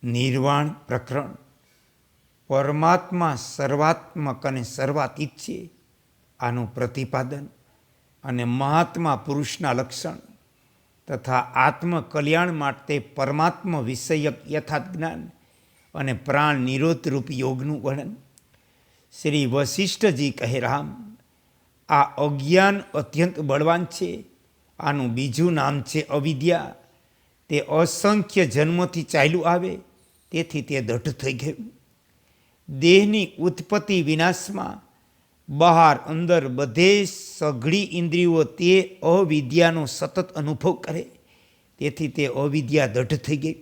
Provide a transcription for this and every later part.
નિર્વાણ પ્રકરણ. પરમાત્મા સર્વાત્મક અને સર્વાતીત છે, આનું પ્રતિપાદન અને મહાત્મા પુરુષના લક્ષણ તથા આત્મકલ્યાણ માટે પરમાત્મા વિષયક યથાર્થ જ્ઞાન અને પ્રાણ નિરોધરૂપ યોગનું વર્ણન. શ્રી વશિષ્ઠજી કહે, રામ, આ અજ્ઞાન અત્યંત બળવાન છે. આનું બીજું નામ છે અવિદ્યા. તે અસંખ્ય જન્મોથી ચાલ્યું આવે, તેથી તે દઢ થઈ ગયું. દેહની ઉત્પત્તિ વિનાશમાં બહાર અંદર બધે સઘળી ઇન્દ્રિયો તે અવિદ્યાનો સતત અનુભવ કરે, તેથી તે અવિદ્યા દઢ થઈ ગઈ.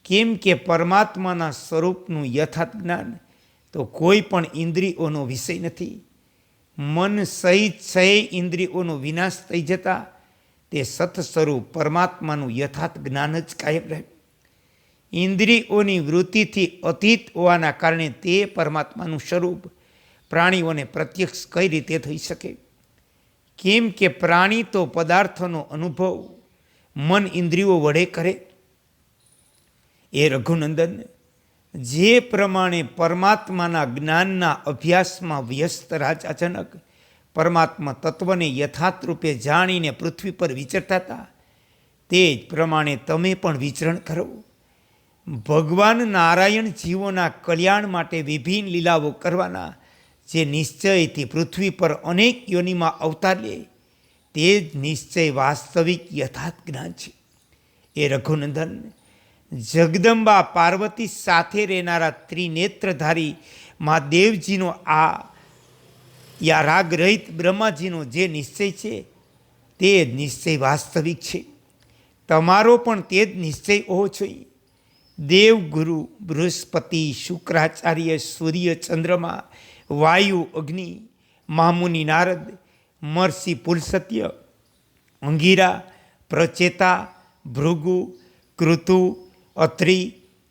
કેમ કે પરમાત્માના સ્વરૂપનું યથાર્થ જ્ઞાન તો કોઈ પણ ઇન્દ્રિયોનો વિષય નથી. મન સહિત 6 ઇન્દ્રિયોનો વિનાશ થઈ જતા તે સત સ્વરૂપ પરમાત્માનું યથાર્થ જ્ઞાન જ કાયમ રહે. ઇન્દ્રિયોની વૃત્તિથી અતીત હોવાના કારણે તે પરમાત્માનું સ્વરૂપ પ્રાણીઓને પ્રત્યક્ષ કઈ રીતે થઈ શકે? કેમ કે પ્રાણી તો પદાર્થોનો અનુભવ મન ઇન્દ્રિયો વડે કરે. એ રઘુનંદન, જે પ્રમાણે પરમાત્માના જ્ઞાનના અભ્યાસમાં વ્યસ્ત રાજા જનક પરમાત્મા તત્વને યથાર્થ રૂપે જાણીને પૃથ્વી પર વિચરતા હતા, તે જ પ્રમાણે તમે પણ વિચરણ કરો. ભગવાન નારાયણ જીવોના કલ્યાણ માટે વિભિન્ન લીલાઓ કરવાના જે નિશ્ચયથી પૃથ્વી પર અનેક યોનિમાં અવતાર લે, તે જ નિશ્ચય વાસ્તવિક યથાર્થ જ્ઞાન છે. એ રઘુનંદન, જગદંબા પાર્વતી સાથે રહેનારા ત્રિનેત્રધારી મહાદેવજીનો યા રાગ રહિત બ્રહ્માજીનો જે નિશ્ચય છે, તે જ નિશ્ચય વાસ્તવિક છે. તમારો પણ તે જ નિશ્ચય હોવો જોઈએ. દેવગુરુ બૃહસ્પતિ, શુક્રાચાર્ય, સૂર્ય, ચંદ્રમા, વાયુ, અગ્નિ, મહામુનિ નારદ, મહર્ષિ પુલસત્ય, અંગીરા, પ્રચેતા, ભૃગુ, કૃતુ, અત્રિ,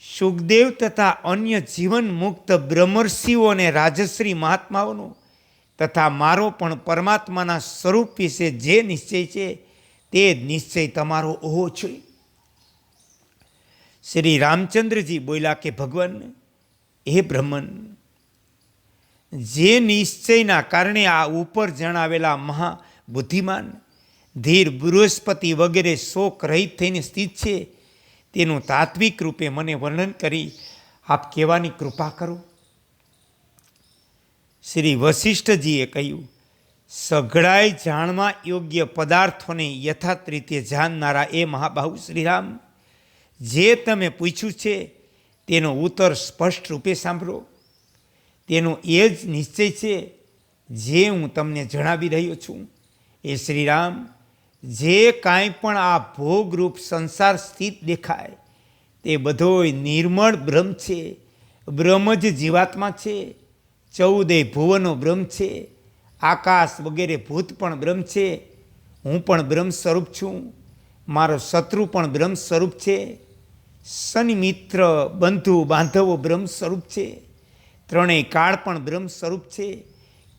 સુખદેવ તથા અન્ય જીવન મુક્ત બ્રહ્મર્ષિઓ અને રાજશ્રી મહાત્માઓનો તથા મારો પણ પરમાત્માના સ્વરૂપ વિશે જે નિશ્ચય છે, તે જ નિશ્ચય તમારો હોવો જોઈએ. શ્રી રામચંદ્રજી બોલ્યા કે, ભગવાન, હે બ્રહ્મન, જે નિશ્ચયના કારણે આ ઉપર જણાવેલા મહાબુદ્ધિમાન ધીર બૃહસ્પતિ વગેરે શોક રહિત થઈને સ્થિત છે, તેનું તાત્વિક રૂપે મને વર્ણન કરી આપ કહેવાની કૃપા કરો. શ્રી વશિષ્ઠજીએ કહ્યું, સઘળાઈ જાણવા યોગ્ય પદાર્થોને યથાર્થ રીતે જાણનારા એ મહાબાહુ શ્રીરામ, જે તમે પૂછ્યું છે તેનો ઉત્તર સ્પષ્ટ રૂપે સાંભળો. તેનો એ જ નિશ્ચય છે જે હું તમને જણાવી રહ્યો છું. એ શ્રીરામ, જે કાંઈ પણ આ ભોગરૂપ સંસાર સ્થિત દેખાય, તે બધોય નિર્મળ બ્રહ્મ છે. બ્રહ્મ જ જીવાત્મા છે. 14 ભુવનો બ્રહ્મ છે. આકાશ વગેરે ભૂત પણ બ્રહ્મ છે. હું પણ બ્રહ્મ સ્વરૂપ છું. મારો શત્રુ પણ બ્રહ્મ સ્વરૂપ છે. સનિમિત્ર, બંધુ, બાંધવો બ્રહ્મ સ્વરૂપ છે. 3 કાળ પણ બ્રહ્મ સ્વરૂપ છે.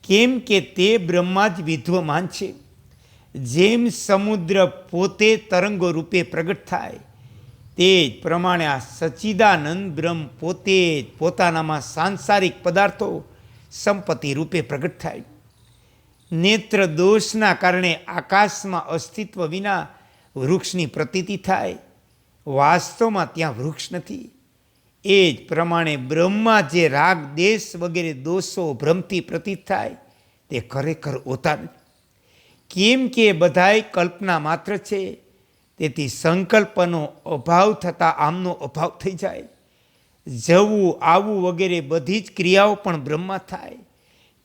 કેમ કે તે બ્રહ્મા જ વિદ્વમાન છે. જેમ સમુદ્ર પોતે તરંગો રૂપે પ્રગટ થાય, તે જ પ્રમાણે આ સચ્ચિદાનંદ બ્રહ્મ પોતે જ પોતાનામાં સાંસારિક પદાર્થો સંપત્તિ રૂપે પ્રગટ થાય. નેત્ર દોષના કારણે આકાશમાં અસ્તિત્વ વિના વૃક્ષની પ્રતીતિ થાય. વાસ્તવમાં ત્યાં વૃક્ષ નથી. એ જ પ્રમાણે બ્રહ્મા જે રાગ, દેશ વગેરે દોષો ભ્રમથી પ્રતીત થાય, તે ખરેખર હોતા નથી. કેમ કે બધાય કલ્પના માત્ર છે, તેથી સંકલ્પનો અભાવ થતાં આમનો અભાવ થઈ જાય. જવું, આવવું વગેરે બધી જ ક્રિયાઓ પણ બ્રહ્મમાં થાય.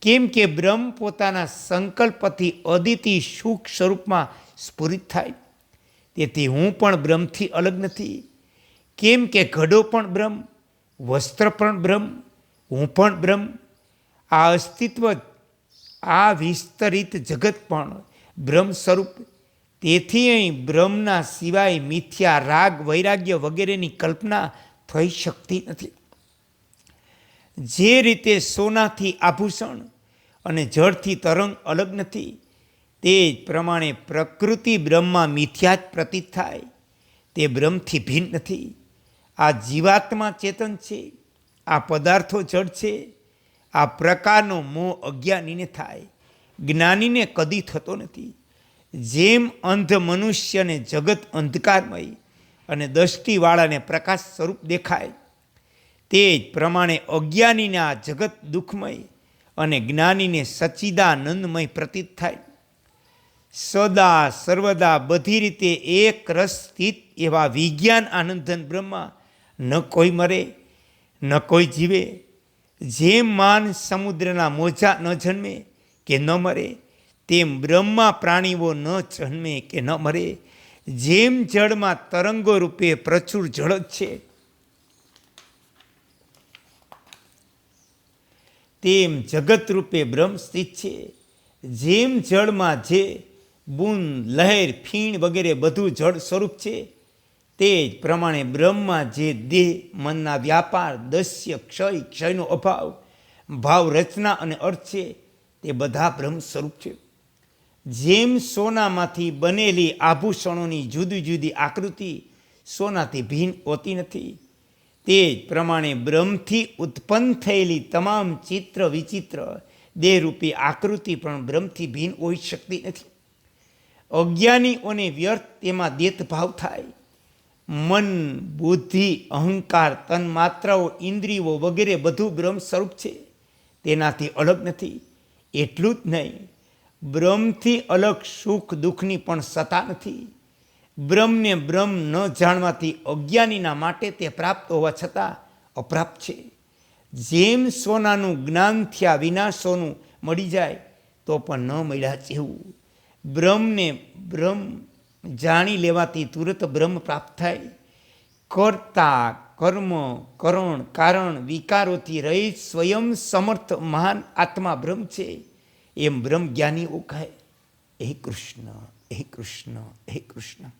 કેમ કે બ્રહ્મ પોતાના સંકલ્પથી અદિતિ સુખ સ્વરૂપમાં સ્ફુરિત થાય. તેથી હું પણ બ્રહ્મથી અલગ નથી. કેમ કે ઘડો પણ બ્રહ્મ, વસ્ત્ર પણ બ્રહ્મ, હું પણ બ્રહ્મ. આ અસ્તિત્વ, આ વિસ્તરિત જગત પણ બ્રહ્મ સ્વરૂપ. તેથી અહીં બ્રહ્મના સિવાય મિથ્યા, રાગ, વૈરાગ્ય વગેરેની કલ્પના થઈ શકતી નથી. જે રીતે સોનાથી આભૂષણ અને જળથી તરંગ અલગ નથી, તે જ પ્રમાણે પ્રકૃતિ બ્રહ્મમાં મિથ્યા જ પ્રતીત થાય, તે બ્રહ્મથી ભિન્ન નથી. આ જીવાત્મા ચેતન છે, આ પદાર્થો જડ છે. આ પ્રકારનો મોહ અજ્ઞાનીને થાય, જ્ઞાનીને કદી થતો નથી. જેમ અંધ મનુષ્યને જગત અંધકારમય અને દૃષ્ટિવાળાને પ્રકાશ સ્વરૂપ દેખાય, તે જ પ્રમાણે અજ્ઞાનીને આ જગત દુઃખમય અને જ્ઞાનીને સચ્ચિદાનંદમય પ્રતીત થાય. સદા સર્વદા બધી રીતે એક રસ સ્થિત એવા વિજ્ઞાન આનંદન બ્રહ્મા ન કોઈ મરે ન કોઈ જીવે. જેમ માન સમુદ્રના મોજા ન જન્મે કે ન મરે, તેમ બ્રહ્મા પ્રાણીઓ ન જન્મે કે ન મરે. જેમ જળમાં તરંગો રૂપે પ્રચુર જળ જ છે, તેમ જગત રૂપે બ્રહ્મ સ્થિત છે. જેમ જળમાં જે બૂંદ, લહેર, ફીણ વગેરે બધું જળ સ્વરૂપ છે, તે જ પ્રમાણે બ્રહ્મમાં જે દેહ, મનના વ્યાપાર, દસ્ય, ક્ષય, ક્ષયનો અભાવ, ભાવ, રચના અને અર્થ છે, તે બધા બ્રહ્મ સ્વરૂપ છે. જેમ સોનામાંથી બનેલી આભૂષણોની જુદી જુદી આકૃતિ સોનાથી ભિન્ન હોતી નથી, તે જ પ્રમાણે બ્રહ્મથી ઉત્પન્ન થયેલી તમામ ચિત્ર વિચિત્ર દેહરૂપી આકૃતિ પણ બ્રહ્મથી ભિન્ન હોઈ શકતી નથી. અજ્ઞાનીઓને વ્યર્થ તેમાં દેતભાવ થાય. મન, બુદ્ધિ, અહંકાર, તન્માત્રાઓ, ઇન્દ્રિયો વગેરે બધું બ્રહ્મ સ્વરૂપ છે, તેનાથી અલગ નથી. એટલું જ નહીં, બ્રહ્મથી અલગ સુખ દુઃખની પણ સત્તા નથી. બ્રહ્મને બ્રહ્મ ન જાણવાથી અજ્ઞાનીના માટે તે પ્રાપ્ત હોવા છતાં અપ્રાપ્ત છે. જેમ સોનાનું જ્ઞાન થયા વિના સોનું મળી જાય તો પણ ન મળ્યા જેવું, બ્રહ્મને બ્રહ્મ જાણી લેવાથી તુરત બ્રહ્મ પ્રાપ્ત થાય. કર્તા, કર્મ, કરણ, કારણ, વિકારોથી રહિત સ્વયં સમર્થ મહાન આત્મા બ્રહ્મ છે, એમ બ્રહ્મ જ્ઞાનીઓ કહે. હે કૃષ્ણ, હે કૃષ્ણ, હે કૃષ્ણ.